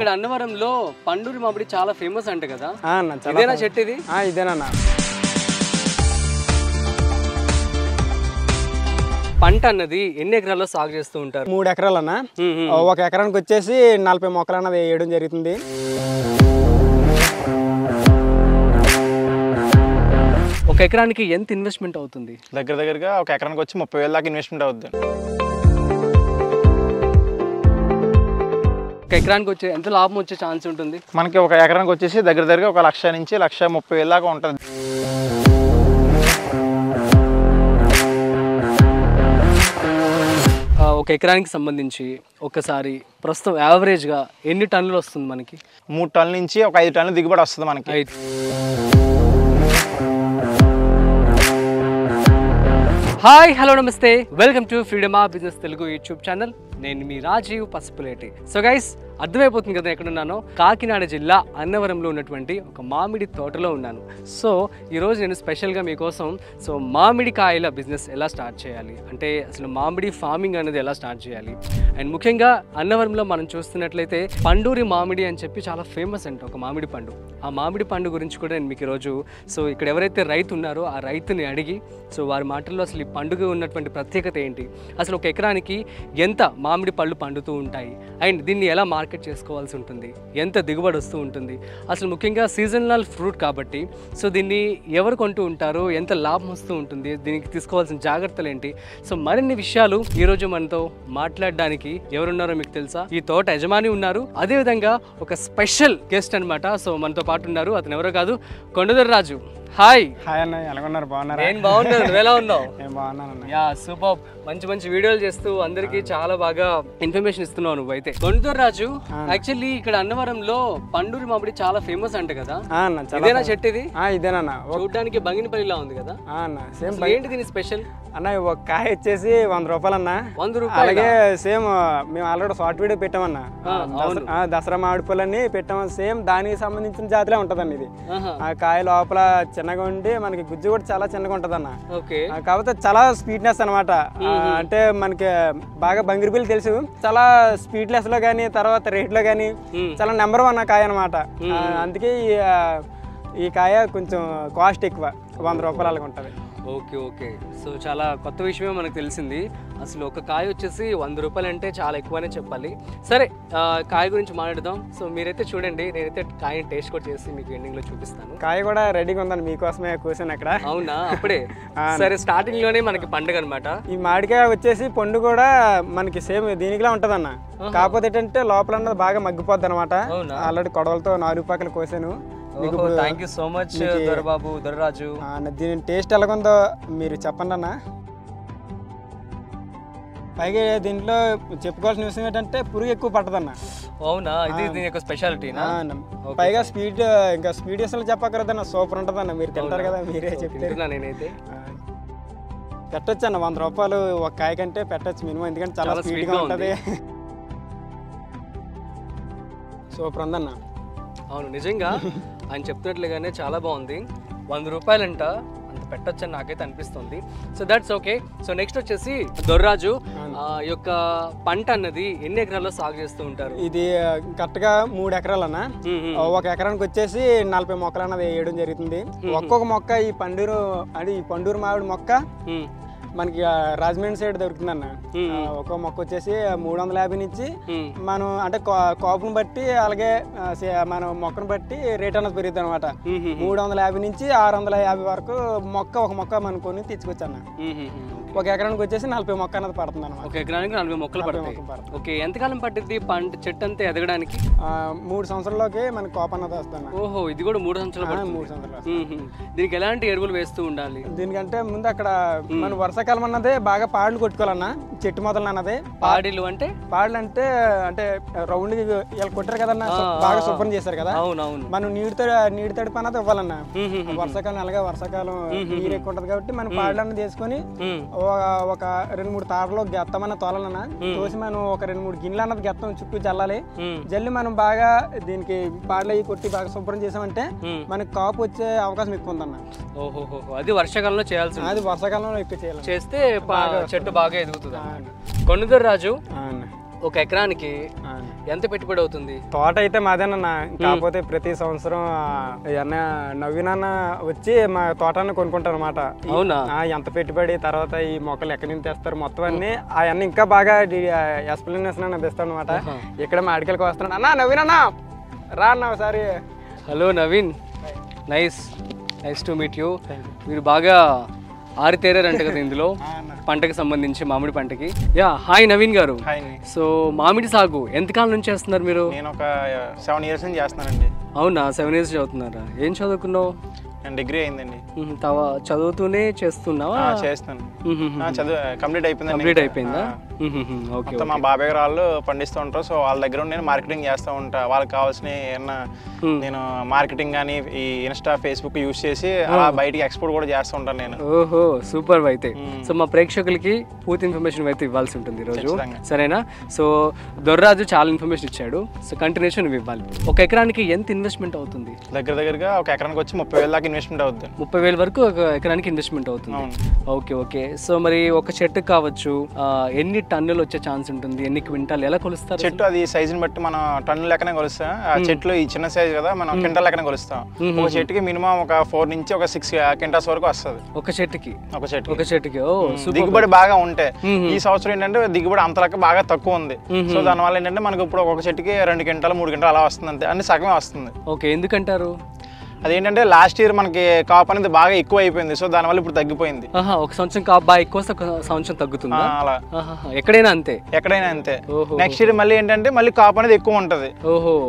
ఇక్కడ అన్నవరంలో పండూరి మామిడి చాలా ఫేమస్ అంట కదా, ఇదేనా చెట్టు? ఇది ఇదేనా. పంట అన్నది ఎన్ని ఎకరాల్లో సాగు చేస్తూ ఉంటారు? 3 ఎకరాలన్నా. ఒక ఎకరానికి వచ్చేసి 40 మొక్కలు అన్నది వేయడం జరుగుతుంది. ఒక ఎకరానికి ఎంత ఇన్వెస్ట్మెంట్ అవుతుంది? దగ్గరగా ఒక ఎకరానికి వచ్చి 30,000 దాకా ఇన్వెస్ట్మెంట్ అవుతుంది. ఒక ఎకరానికి వచ్చే ఎంత లాభం వచ్చే ఛాన్స్ ఉంటుంది? మనకి ఒక ఎకరానికి వచ్చేసి దగ్గరగా 1,00,000 నుంచి 1,30,000 దాకా ఉంటుంది. ఒక ఎకరానికి సంబంధించి ఒకసారి ప్రస్తుతం యావరేజ్గా ఎన్ని టన్నులు వస్తుంది మనకి? 3 టన్నుల నుంచి ఒక 5 టన్నుల దిగుబడి వస్తుంది మనకి. హాయ్, హలో, నమస్తే, welcome to freedom of business Telugu YouTube channel. నేను మీ రాజీవ్ పసుపులేటి. సో గైస్, అర్థమైపోతుంది కదా ఎక్కడున్నానో. కాకినాడ జిల్లా అన్నవరంలో ఉన్నటువంటి ఒక మామిడి తోటలో ఉన్నాను. సో ఈరోజు నేను స్పెషల్గా మీకోసం మామిడి కాయల బిజినెస్ ఎలా స్టార్ట్ చేయాలి, అంటే అసలు మామిడి ఫార్మింగ్ అనేది ఎలా స్టార్ట్ చేయాలి, అండ్ ముఖ్యంగా అన్నవరంలో మనం చూస్తున్నట్లయితే పండూరి మామిడి అని చెప్పి చాలా ఫేమస్ అంట ఒక మామిడి పండు. ఆ మామిడి పండు గురించి కూడా నేను మీకు ఈరోజు ఇక్కడ ఎవరైతే రైతు ఉన్నారో ఆ రైతుని అడిగి వారి మాటల్లో అసలు ఈ పండుగ ఉన్నటువంటి ప్రత్యేకత ఏంటి, అసలు ఒక ఎకరానికి ఎంత మామిడి పళ్ళు పండుతూ ఉంటాయి, అండ్ దీన్ని ఎలా మార్కెట్ చేసుకోవాల్సి ఉంటుంది, ఎంత దిగుబడి వస్తూ ఉంటుంది, అసలు ముఖ్యంగా సీజనల్ ఫ్రూట్ కాబట్టి దీన్ని ఎవరు కొంటూ ఉంటారు, ఎంత లాభం వస్తూ ఉంటుంది, దీనికి తీసుకోవాల్సిన జాగ్రత్తలు ఏంటి, మరిన్ని విషయాలు ఈరోజు మనతో మాట్లాడడానికి ఎవరున్నారో మీకు తెలుసా? ఈ తోట యజమాని ఉన్నారు, అదేవిధంగా ఒక స్పెషల్ గెస్ట్ అనమాట. మనతో పాటు ఉన్నారు, అతను ఎవరో కాదు, కొండదొర రాజు. హాయ్. హాయ్ అన్న, ఎలా ఉన్నారు? బాగున్నారా? నేను బాగున్నాను, నువ్వు ఎలా ఉన్నావు? నేను బాగున్నాను. Yeah, super. మంచి వీడియోలు చేస్తూ అందరికి చాలా బాగా ఇన్ఫర్మేషన్ ఇస్తున్నావు నువ్వు. అయితే కొండదొర రాజు, యాక్చువల్లీ ఇక్కడ అన్నవరంలో పండూరి మామిడి చాలా ఫేమస్ అంట కదా, ఇదేనా చెట్టు? ఇది ఇదేనా. చూడడానికి బంగినపల్లిలా ఉంది కదా. సేమ్. ఏంటి దీని స్పెషల్? అన్న ఒక కాయ వచ్చేసి 100 రూపాయలు అన్న. 100 రూపాయలు. అలాగే సేమ్ మేము ఆల్రెడీ షార్ట్ వీడియో పెట్టామన్నా, దసరా మామిడి పళ్ళని పెట్టాము. సేమ్ దానికి సంబంధించిన జాతిలో ఉంటదన్న ఇది. ఆ కాయ లోపల చిన్నగా ఉండి మనకి గుజ్జు కూడా చాలా చిన్నగా ఉంటది అన్న. కాకపోతే చాలా స్వీట్నెస్ అనమాట. అంటే మనకి బాగా బంగిరిపల్లి తెలుసు, చాలా స్వీట్నెస్ లో గానీ తర్వాత రేట్ లో గానీ చాలా నెంబర్ 1 కాయ అనమాట. అందుకే ఈ కాయ కొంచెం కాస్ట్ ఎక్కువ, 100 రూపాయలు అలాగ ఉంటుంది. ఓకే. చాలా కొత్త విషయమే మనకు తెలిసింది. అసలు ఒక కాయ వచ్చేసి 100 రూపాయలు అంటే చాలా ఎక్కువనే చెప్పాలి. సరే, కాయ గురించి మాట్లాడదాం. మీరైతే చూడండి, నేనైతే కాయని టేస్ట్ కూడా చేసి మీకు ఎండింగ్ లో చూపిస్తాను. కాయ కూడా రెడీగా ఉందండి మీకోసమే కూర్చొని అక్కడ. అవునా? అప్పుడే సరే, స్టార్టింగ్ లోనే మనకి పండుగ అనమాట. ఈ మామిడికాయ వచ్చేసి పండు కూడా మనకి సేమ్ దీనికిలా ఉంటది అన్న. కాకపోతే ఏంటంటే లోపల అన్నది బాగా మగ్గిపోద్ది అనమాట. ఆల్రెడీ కొడవలతో 4 పాకలు కోసాను. Thank you so much Dorababu, Doraraju. దీని టేస్ట్ ఎలాగుందో మీరు చెప్పండి అన్న. పైగా దీంట్లో చెప్పుకోవాల్సిన విషయం ఏంటంటే పురుగు ఎక్కువ పట్టదన్న. అవునా? ఇది దీని యొక్క స్పెషాలిటీనా? పైగా స్పీడ్, ఇంకా స్పీడ్ అసలు చెప్పకూడదన్న, సూపర్ ఉంటదన్న. మీరు తింటారు కదా, మీరే చెప్తారు. నేనైతే పెట్టొచ్చు అన్న, 100 రూపాయలు ఒక కాయ కంటే పెట్టచ్చు మినిమం, ఎందుకంటే చాలా స్వీట్ గా ఉంటది. సూపర్ ఉందన్న. అవును, నిజంగా ఆయన చెప్తున్నట్లుగానే చాలా బాగుంది. 100 రూపాయలంట, అంత పెట్టొచ్చని నాకైతే అనిపిస్తుంది. That's okay. నెక్స్ట్ వచ్చేసి దొర్రాజు, ఈ యొక్క పంట అన్నది ఎన్ని ఎకరాల్లో సాగు చేస్తూ ఉంటారు? ఇది కరెక్ట్ గా 3 ఎకరాలు అన్న. ఒక ఎకరానికి వచ్చేసి 40 మొక్కలు అన్నది వేయడం జరుగుతుంది. ఒక్కొక్క మొక్క ఈ పండూరు మామిడి మొక్క మనకి రాజమండ్రి సైడ్ దొరుకుతుందన్న. ఒక్కో మొక్క వచ్చేసి 350 నుంచి మనం అంటే కాపును బట్టి అలాగే మనం మొక్కను బట్టి రేట్ అన్నది పెరుగుతుంది అనమాట. 350 నుంచి 650 వరకు ఒక మొక్క మనం కొని తీసుకొచ్చు అన్న. ఒక ఎకరానికి వచ్చేసి 40 మొక్క అన్నది పడుతుంది అన్నమాట. ఒక ఎకరానికి 40 మొక్కలు పడతాయి. ఓకే, ఎంతకాలం పట్టింది పంట చెట్టు అంతా ఎదగడానికి? 3 సంవత్సరాలకి మనకి కోప అన్నది వస్తుంది. ఓహో, ఇది కూడా 3 సంవత్సరాలు. 3 సంవత్సరాలు. దీనికి ఎలాంటి ఎరువులు వేస్తూ ఉండాలి? దీనికంటే ముందు అక్కడ మన వర్షాకాలం అన్నదే బాగా పాడలు కొట్టుకోవాలన్నా, చెట్టు మొదలు అన్నది. పాడలు అంటే అంటే రౌండ్ ఇలా కొట్టారు కదన్నా, బాగా శుభ్రం చేశారు కదా. మనం నీటి తడిపి అన్నది ఇవ్వాలన్నా. వర్షాకాలం అలాగే వర్షాకాలం నీరు ఎక్కువ ఉంటది కాబట్టి మనం పాడలు అన్నది వేసుకొని ఒక 2-3 తారలో గెత్తమన్న తోలన్నా తోసి మనం ఒక 2-3 గిన్నెలు అన్నది గెత్తం చుట్టూ జల్లాలి. జల్లి మనం బాగా దీనికి పాడలు అవి కొట్టి బాగా శుభ్రం చేసామంటే మనకి కాపు వచ్చే అవకాశం ఎక్కువ ఉందన్న. ఓహో, అది వర్షాకాలంలో చేయాల్సి. అది వర్షాకాలంలో ఎక్కువ చేయాలి, చేస్తే చెట్టు బాగా ఎదుగుతుంది. కొండదొర రాజు, ఒక ఎకరానికి ఎంత పెట్టుబడి అవుతుంది? తోట అయితే మాదేనన్న, కాకపోతే ప్రతి సంవత్సరం అన్న నవీనన్న వచ్చి మా తోటని కొనుక్కుంటారు అనమాట. అవునా? ఎంత పెట్టుబడి, తర్వాత ఈ మొక్కలు ఎక్కడి నుంచి తెస్తారు, మొత్తం అన్ని అవన్నీ ఇంకా బాగా ఎక్స్ప్లెనేషన్ అనిపిస్తాను అనమాట. ఇక్కడ మా అడికలకి వస్తున్నాడు. అన్న నవీన్ అన్న రా అన్న ఒకసారి. Hello Naveen, nice to meet you. మీరు బాగా ఆరితేరారంట కదా ఇందులో, పంటకి సంబంధించి మామిడి పంటకి. యా, హాయ్ నవీన్ గారు. సో మామిడి సాగు ఎంతకాలం నుంచి చేస్తున్నారు మీరు? నేను ఒక 7 years నుంచి చేస్తున్నానండి. అవునా, 7 years చదువుతున్నారా? ఏం చదువుకున్నావు? నేను డిగ్రీ అయిందండి. చదువుతూనే చేస్తున్నావా? చేస్తాను. చదువు కంప్లీట్ అయిపోయింది. కంప్లీట్ అయిపోయిందా? ఓకే. మా బాబాయ్ గారు వాళ్ళు పండిస్తూ ఉంటారు. సో వాళ్ళ దగ్గర నేను మార్కెటింగ్ చేస్తూ ఉంటా. వాళ్ళకి కావాల్సిన ఏమన్నా నేను మార్కెటింగ్ కానీ ఈ ఇన్స్టా ఫేస్బుక్ యూజ్ చేసి అలా బయటికి ఎక్స్పోర్ట్ కూడా చేస్తూ ఉంటాను నేను. ఓహో, సూపర్. అయితే సో మా ప్రేక్షకులకి పూర్తి ఇన్ఫర్మేషన్ అయితే ఇవ్వాల్సి ఉంటుంది ఈరోజు, సరేనా? సో దొర్రాజు చాలా ఇన్ఫర్మేషన్ ఇచ్చాడు, సో కంటిన్యూషన్ ఇవ్వాలి. ఒక ఎకరానికి ఎంత ఇన్వెస్ట్మెంట్ అవుతుంది? దగ్గరగా ఒక ఎకరానికి వచ్చి 30,000 దాకా ఇన్వెస్ట్మెంట్ అవుతుంది. 30,000 వరకు ఒక ఎకరానికి ఇన్వెస్ట్మెంట్ అవుతుంది. ఓకే. సో మరి ఒక చెట్టుకు కావచ్చు ఎన్ని టన్నులు వచ్చే ఛాన్స్ ఉంటుంది? ఎన్ని క్వింటాల్, ఎలా కొలుస్తారు? చెట్టు అది సైజుని బట్టి మనం టన్ను లెక్కనే కొలుస్తాం. ఆ చెట్లు ఈ చిన్న సైజు కదా, మనం క్వింటాల్ లెక్కనే కొలుస్తాం. ఒక చెట్టుకి మినిమం ఒక 4 నుంచి ఒక 6 క్వింటాల్స్ వరకు వస్తుంది ఒక చెట్టుకి. ఓ దిగుబడి బాగా ఉంటే. ఈ సంవత్సరం ఏంటంటే దిగుబడి అంతలక్క బాగా తక్కువ ఉంది. సో దానివల్ల ఏంటంటే మనకు ఇప్పుడు ఒక చెట్టుకి 2 క్వింటాలు 3 క్వింటాలు అలా వస్తుంది, అంతే. అన్ని సగమే వస్తుంది. ఓకే, ఎందుకంటారు? అదేంటంటే లాస్ట్ ఇయర్ మనకి కాపు అనేది బాగా ఎక్కువ అయిపోయింది. సో దానివల్ల ఇప్పుడు తగ్గిపోయింది. ఒక సంవత్సరం కాపు బాగా ఎక్కువ, ఒక సంవత్సరం తగ్గుతుంది అలా. ఎక్కడైనా అంతే? ఎక్కడైనా అంతే. నెక్స్ట్ ఇయర్ మళ్ళీ ఏంటంటే మళ్ళీ కాపు అనేది ఎక్కువ ఉంటది.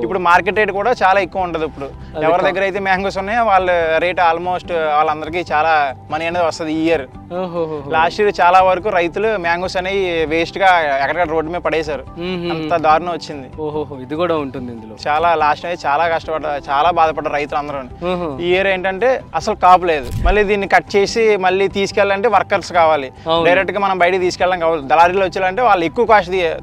ఇప్పుడు మార్కెట్ రేట్ కూడా చాలా ఎక్కువ ఉంటది. ఇప్పుడు ఎవరి దగ్గర అయితే మ్యాంగోస్ ఉన్నాయో వాళ్ళ రేట్ ఆల్మోస్ట్ వాళ్ళందరికీ చాలా మనీ అనేది వస్తుంది ఈ ఇయర్. లాస్ట్ ఇయర్ చాలా వరకు రైతులు మ్యాంగోస్ అనేవి వేస్ట్ గా ఎక్కడికక్కడ రోడ్డు మీద పడేశారు. అంత దారుణం వచ్చింది. ఇది కూడా ఉంటుంది ఇందులో. చాలా లాస్ట్ అనేది చాలా కష్టపడ్డారు, చాలా బాధపడ్డారు రైతులు అందరూ. ఈ ఇయర్ ఏంటంటే అసలు కాపు లేదు. మళ్ళీ దీన్ని కట్ చేసి మళ్ళీ తీసుకెళ్ళాలంటే వర్కర్స్ కావాలి. డైరెక్ట్ గా మనం బయట తీసుకెళ్ళడం కావాలి. దళారీలు వచ్చేయాలంటే వాళ్ళు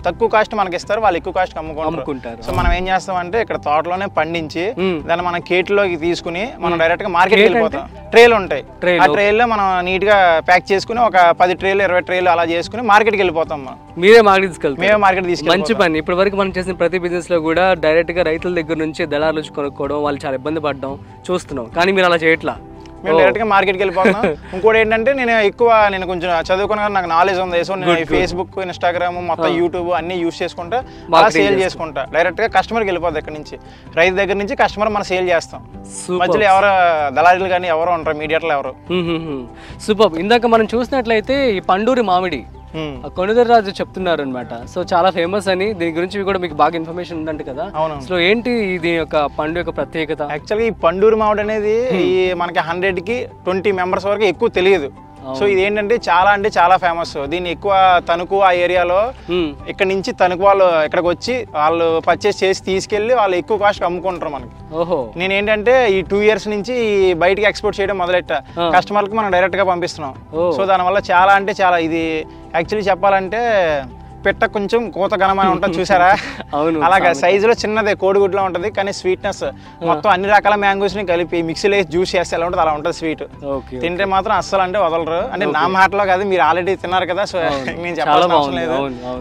తక్కువ కాస్ట్ మనకి ఇస్తారు, వాళ్ళు ఎక్కువ కాస్ట్ అమ్ముకుంటారు. సో మనం ఏం చేస్తామంటే ఇక్కడ తోటలోనే పండించి దాన్ని మనం కేట్లోకి తీసుకుని మనం డైరెక్ట్ గా మార్కెట్కి వెళ్ళిపోతాం. ట్రేలు ఉంటాయి, ఆ ట్రేల్లో మనం నీట్ గా ప్యాక్ చేసుకుని ఒక 10 ట్రేలు 20 ట్రేలు అలా చేసుకుని మార్కెట్కి వెళ్ళిపోతాం. మేమే మార్కెట్ తీసుకెళ్తాం. మంచి పని. ఇప్పటి వరకు మనం చేసిన ప్రతి బిజినెస్ లో కూడా డైరెక్ట్ గా రైతుల దగ్గర నుంచి దళారులు వచ్చి కొనుక్కోవడం, వాళ్ళు చాలా ఇబ్బంది పడడం చూస్తున్నాం. కానీ మీరు అలా చేయట్లా, మేము డైరెక్ట్ గా మార్కెట్కి వెళ్ళిపోతున్నాం. ఇంకోటి ఏంటంటే నేను కొంచెం చదువుకున్నా, నాకు నాలెడ్జ్ ఉంది. సో నేను ఫేస్బుక్, ఇన్స్టాగ్రామ్, మొత్తం యూట్యూబ్ అన్ని యూస్ చేసుకుంటా, అలా సేల్ చేసుకుంటా. డైరెక్ట్ గా కస్టమర్కి వెళ్ళిపోతుంది. ఇక్కడ నుంచి రైతు దగ్గర నుంచి కస్టమర్ మనం సేల్ చేస్తాం. మధ్యలో ఎవరు దళారీలు కానీ ఎవరు ఉంటారు, మీడియాలో ఎవరు. సూపర్. ఇందాక మనం చూసినట్లయితే ఈ పండూరి మామిడి కొనుదర్రాజు చెప్తున్నారు అనమాట. సో చాలా ఫేమస్ అని, దీని గురించి కూడా మీకు బాగా ఇన్ఫర్మేషన్ ఉందంట కదా. సో ఏంటి దీని యొక్క పండు యొక్క ప్రత్యేకత? యాక్చువల్గా ఈ పండూరు మామిడి అనేది ఈ మనకి 100కి 20 మెంబర్స్ వరకు ఎక్కువ తెలియదు. సో ఇది ఏంటంటే చాలా ఫేమస్. దీన్ని ఎక్కువ తణుకు ఆ ఏరియాలో ఇక్కడ నుంచి తణుకు వాళ్ళు ఇక్కడికి వచ్చి వాళ్ళు పర్చేస్ చేసి తీసుకెళ్లి వాళ్ళు ఎక్కువ కాస్ట్ అమ్ముకుంటారు మనకి. నేను ఏంటంటే ఈ 2 years నుంచి బయటికి ఎక్స్పోర్ట్ చేయడం మొదలెట్టా. కస్టమర్కి మనం డైరెక్ట్ గా పంపిస్తున్నాం. సో దానివల్ల చాలా ఇది యాక్చువల్లీ చెప్పాలంటే పెట్ట కొంచెం కోత ఘనమైన ఉంటుంది చూసారా, అలాగా సైజులో చిన్నదే కోడిగుడ్లో ఉంటుంది. కానీ స్వీట్నెస్ మొత్తం అన్ని రకాల మ్యాంగోస్ ని కలిపి మిక్సీలో వేసి జ్యూస్ చేస్తే ఎలా ఉంటుంది అలా ఉంటుంది స్వీట్. తింటే మాత్రం అస్సలు అంటే వదలరు. అంటే నా మాటలో కాదు, మీరు ఆల్రెడీ తిన్నారు కదా, సో నేను చెప్పాల్సిన అవసరం లేదు.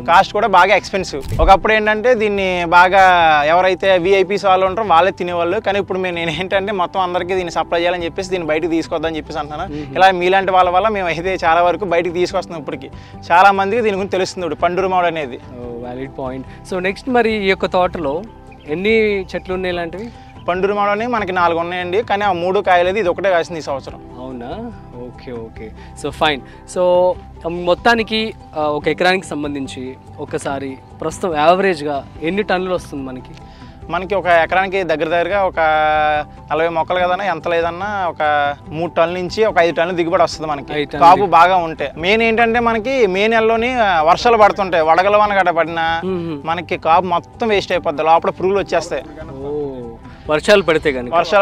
కాస్ట్ కూడా బాగా ఎక్స్పెన్సివ్. ఒకప్పుడు ఏంటంటే దీన్ని బాగా ఎవరైతే విఐపీస్ వాళ్ళు ఉంటారో వాళ్ళే తినేవాళ్ళు. కానీ ఇప్పుడు నేను ఏంటంటే మొత్తం అందరికీ దీన్ని సప్లై చేయాలని చెప్పేసి దీన్ని బయటకు తీసుకొద్దని చెప్పేసి అంటున్నాను. ఇలా మీలాంటి వాళ్ళ వల్ల మేము అయితే చాలా వరకు బయటకు తీసుకొస్తున్నాం. ఇప్పటికి చాలా మందికి దీని గురించి తెలుస్తుంది ఇప్పుడు పండూరు మామిడి అనేది. Valid point. సో నెక్స్ట్ మరి ఈ యొక్క తోటలో ఎన్ని చెట్లు ఉన్నాయి ఇలాంటివి? పండూరు మామిడి మనకి 4 ఉన్నాయండి, కానీ ఆ 3 కాయలేదు, ఇది ఒకటే కాసింది ఈ సంవత్సరం. అవునా? ఓకే. So fine. సో మొత్తానికి ఒక ఎకరానికి సంబంధించి ఒకసారి ప్రస్తుతం యావరేజ్గా ఎన్ని టన్నులు వస్తుంది మనకి ఒక ఎకరానికి దగ్గరగా ఒక 40 మొక్కలు కదన్నా, ఎంత లేదన్నా ఒక 3 టన్నుల నుంచి ఒక 5 టన్నులు దిగుబడి వస్తుంది మనకి, కాపు బాగా ఉంటే. మెయిన్ ఏంటంటే మనకి మే నెలలోని వర్షాలు పడుతుంటాయి, వడగల వాన గడ్డ పడినా మనకి కాపు మొత్తం వేస్ట్ అయిపోద్ది, లోపల పురుగులు వచ్చేస్తాయి. వర్షాలు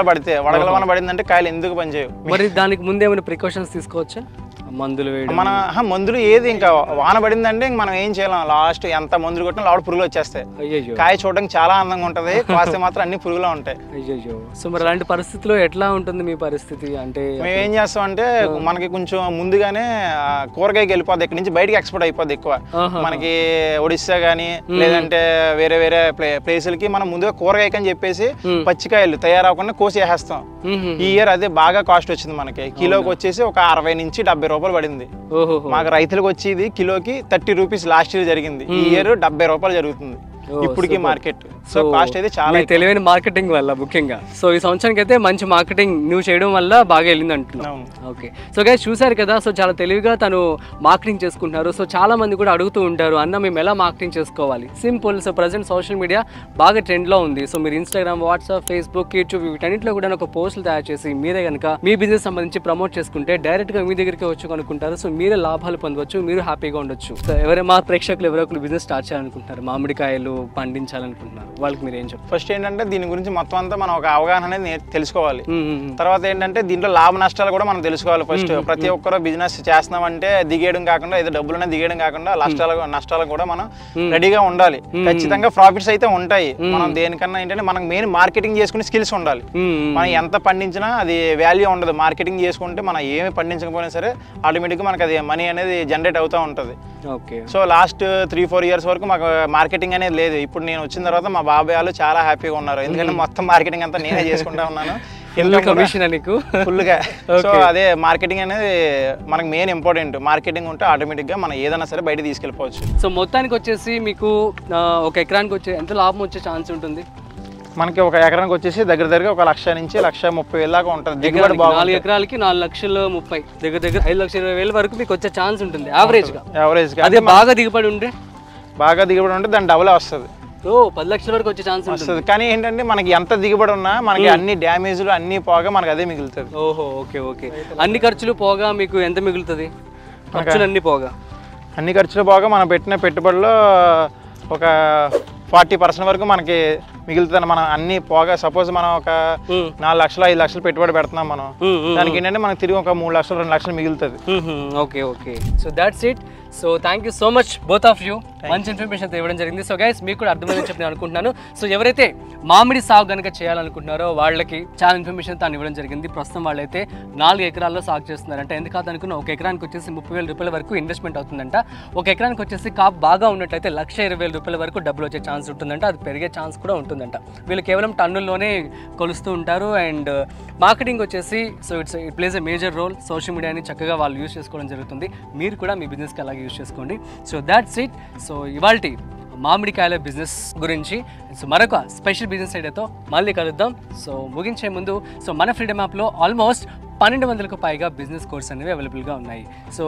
పడితే వడగల వాన పడిందంటే కాయలు ఎందుకు పనిచేయవు. మరి దానికి ముందు ఏమైనా ప్రికాషన్స్ తీసుకోవచ్చా? మందులు వేయడం మన మందులు ఏది ఇంకా వాన పడిందంటే ఇంక మనం ఏం చేయలేం. లాస్ట్ ఎంత మందులు కొట్టినా లోపల పురుగులు వచ్చేస్తాయి. అయ్యయ్యో కాయ చూడడానికి చాలా అందంగా ఉంటది, కాస్తే మాత్రం అన్ని పురుగులు ఉంటాయి. అయ్యయ్యో. సో మరి అలాంటి పరిస్థితిలో ఎట్లా ఉంటుంది మీ పరిస్థితి? అంటే మేము ఏం చేస్తాం అంటే మనకి కొంచెం ముందుగానే కూరగాయకి వెళ్ళిపోద్ది, ఇక్కడ నుంచి బయటకి ఎక్స్పోర్ట్ అయిపోద్ది ఎక్కువ. మనకి ఒడిస్సా గానీ లేదంటే వేరే వేరే ప్లేసులకి మనం ముందుగా కూరగాయకి అని చెప్పేసి పచ్చికాయలు తయారవకుండా కోసి వేసేస్తాం. ఈ ఇయర్ అదే బాగా కాస్ట్ వచ్చింది మనకి. కిలోకి వచ్చేసి ఒక 60 నుంచి 70 రూపాయలు పడింది. మాకు రైతులకు వచ్చేది కిలోకి 30 రూపీస్ లాస్ట్ ఇయర్ జరిగింది. ఈ ఇయర్ 70 రూపాయలు జరుగుతుంది ఇప్పటికి మార్కెట్. సో కాస్ట్ అయితే చాలా తెలివైన మార్కెటింగ్ వల్ల ముఖ్యంగా. సో ఈ సంవత్సరానికి అయితే మంచి మార్కెటింగ్ నువ్వు చేయడం వల్ల బాగా వెళ్ళింది అంటున్నావు. ఓకే. సో గైస్ చూసారు కదా, సో చాలా తెలివిగా తను మార్కెటింగ్ చేసుకుంటున్నారు. సో చాలా మంది కూడా అడుగుతూ ఉంటారు, అన్న మేము ఎలా మార్కెటింగ్ చేసుకోవాలి? Simple. So present social media బాగా ట్రెండ్లో ఉంది. సో మీరు ఇన్స్టాగ్రామ్, వాట్సాప్, ఫేస్బుక్, యూట్యూబ్ వీటన్నిటిలో కూడా ఒక పోస్టులు తయారు చేసి మీరే కనుక మీ బిజినెస్ సంబంధించి ప్రమోట్ చేసుకుంటే డైరెక్ట్గా మీ దగ్గరికి వచ్చి కొనుక్కుంటారు. సో మీరే లాభాలు పొందవచ్చు, మీరు హ్యాపీగా ఉండొచ్చు. సో మా ప్రేక్షకులు ఎవరో ఒకరు బిజినెస్ స్టార్ట్ చేయాలనుకుంటున్నారు, మామిడికాయలు పండించాలనుకుంటున్నారు, వాళ్ళకి మీరు ఏం చెప్తారు? ఫస్ట్ ఏంటంటే దీని గురించి మొత్తం అంతా మనం ఒక అవగాహన అనేది తెలుసుకోవాలి. తర్వాత ఏంటంటే దీంట్లో లాభ నష్టాలు కూడా మనం తెలుసుకోవాలి. ఫస్ట్ ప్రతి ఒక్కరు బిజినెస్ చేస్తున్నామంటే దిగేయడం కాకుండా, ఏదో డబ్బులనే దిగేయడం కాకుండా నష్టాలు కూడా మనం రెడీగా ఉండాలి. ఖచ్చితంగా ప్రాఫిట్స్ అయితే ఉంటాయి. మనం దేనికన్నా ఏంటంటే మనకు మెయిన్ మార్కెటింగ్ చేసుకునే స్కిల్స్ ఉండాలి. మనం ఎంత పండించినా అది వాల్యూ ఉండదు. మార్కెటింగ్ చేసుకుంటే మనం ఏమి పండించకపోయినా సరే ఆటోమేటిక్గా మనకు అది మనీ అనేది జనరేట్ అవుతూ ఉంటుంది. సో లాస్ట్ 3-4 ఇయర్స్ వరకు మాకు మార్కెటింగ్ అనేది లేదు. ఇప్పుడు నేను వచ్చిన తర్వాత మా బాబాయ్ వాళ్ళు చాలా హ్యాపీగా ఉన్నారు, ఎందుకంటే మొత్తం మార్కెటింగ్ అంతా నేనే చేసుకుంటా ఉన్నాను ఫుల్గా. సో అదే మార్కెటింగ్ అనేది మనకు మెయిన్ ఇంపార్టెంట్. మార్కెటింగ్ ఉంటే ఆటోమేటిక్గా మనం ఏదైనా సరే బయట తీసుకెళ్ళిపోవచ్చు. సో మొత్తానికి వచ్చేసి మీకు ఒక ఎకరానికి వచ్చే ఎంత లాభం వచ్చే ఛాన్స్ ఉంటుంది? మనకి ఒక ఎకరానికి వచ్చేసి దగ్గర 1,00,000 నుంచి 1,30,000 దాకా ఉంటుంది దిగుబడి. 4 ఎకరాలకి 4,30,000 దగ్గర 5,20,000 వరకు మీకు వచ్చే ఛాన్స్ ఉంటుంది యావరేజ్ గా. అదే బాగా దిగుబడి ఉంటే దాని డబుల్ వస్తుంది. 10 లక్షల వరకు వచ్చే ఛాన్స్ వస్తుంది. కానీ ఏంటంటే మనకి ఎంత దిగుబడి ఉన్నా మనకి అన్ని డ్యామేజ్లు అన్ని పోగా మనకి అదే మిగులుతుంది. ఓకే. అన్ని ఖర్చులు పోగా మీకు ఎంత మిగులుతుంది? ఖర్చులన్నీ పోగా అన్ని ఖర్చులు పోగా మనం పెట్టిన పెట్టుబడిలో ఒక 40% వరకు మనకి మిగులుతుంది. మనం అన్ని పోగా సపోజ్ మనం ఒక 4 లక్షలు 5 లక్షలు పెట్టుబడి పెడుతున్నాం మనం, దానికి ఏంటంటే మనకి తిరిగి ఒక 3 లక్షలు 2 లక్షలు మిగులుతుంది. Okay. So that's it. So thank you so much both of you. మంచి ఇన్ఫర్మేషన్ ఇవ్వడం జరిగింది. సో గైస్ మీకు కూడా అర్థమైందని చెప్పి నేను అనుకుంటున్నాను. సో ఎవరైతే మామిడి సాగు కనుక చేయాలనుకుంటున్నారో వాళ్ళకి చాలా ఇన్ఫర్మేషన్ తాను ఇవ్వడం జరిగింది. ప్రస్తుతం వాళ్ళైతే 4 ఎకరాల్లో సాగు చేస్తున్నారంట. ఎందుకంటే అనుకున్న ఒక ఎకరానికి వచ్చేసి 30,000 రూపాయల వరకు ఇన్వెస్ట్మెంట్ అవుతుందంట. ఒక ఎకరానికి వచ్చేసి కాపు బాగా ఉన్నట్లయితే 1,20,000 రూపాయల వరకు డబ్బులు వచ్చే ఛాన్స్ ఉంటుందంట. అది పెరిగే ఛాన్స్ కూడా ఉంటుందంట. వీళ్ళు కేవలం టన్నుల్లోనే కొలుస్తూ ఉంటారు. అండ్ మార్కెటింగ్ వచ్చేసి so it plays a major role. Social మీడియాని చక్కగా వాళ్ళు యూజ్ చేసుకోవడం జరుగుతుంది. మీరు కూడా మీ బిజినెస్కి అలాగే యూజ్ చేసుకోండి. So that's it. సో ఇవాల్టి మామిడికాయల బిజినెస్ గురించి సో మరొక స్పెషల్ బిజినెస్ ఐడియాతో మళ్ళీ కలుద్దాం. సో ముగించే ముందు సో మన ఫ్రీడమ్ యాప్లో ఆల్మోస్ట్ 1200కు పైగా బిజినెస్ కోర్స్ అనేవి అవైలబుల్గా ఉన్నాయి. సో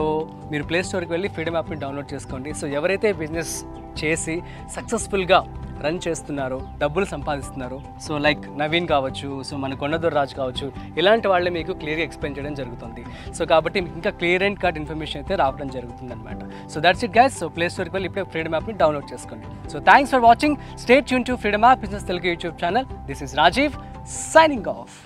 మీరు ప్లే స్టోర్కి వెళ్ళి ఫ్రీడమ్ యాప్ని డౌన్లోడ్ చేసుకోండి. సో ఎవరైతే బిజినెస్ చేసి సక్సెస్ఫుల్గా రన్ చేస్తున్నారో, డబ్బులు సంపాదిస్తున్నారో, సో లైక్ నవీన్ కావచ్చు, సో మన కొండదూర్ రాజ్ కావచ్చు, ఇలాంటి వాళ్ళే మీకు క్లియర్గా ఎక్స్ప్లెయిన్ చేయడం జరుగుతుంది. సో కాబట్టి మీకు ఇంకా క్లియర్ అండ్ కట్ ఇన్ఫర్మేషన్ అయితే రావడం జరుగుతుంది అనమాట. So that's it guys. So play స్టోర్కి వెళ్ళి ఇప్పుడే ఫ్రీడమ్ యాప్ని డౌన్లోడ్ చేసుకోండి. So thanks for watching. Stay tune to freedom app business Telugu YouTube channel. This is Rajiv signing of.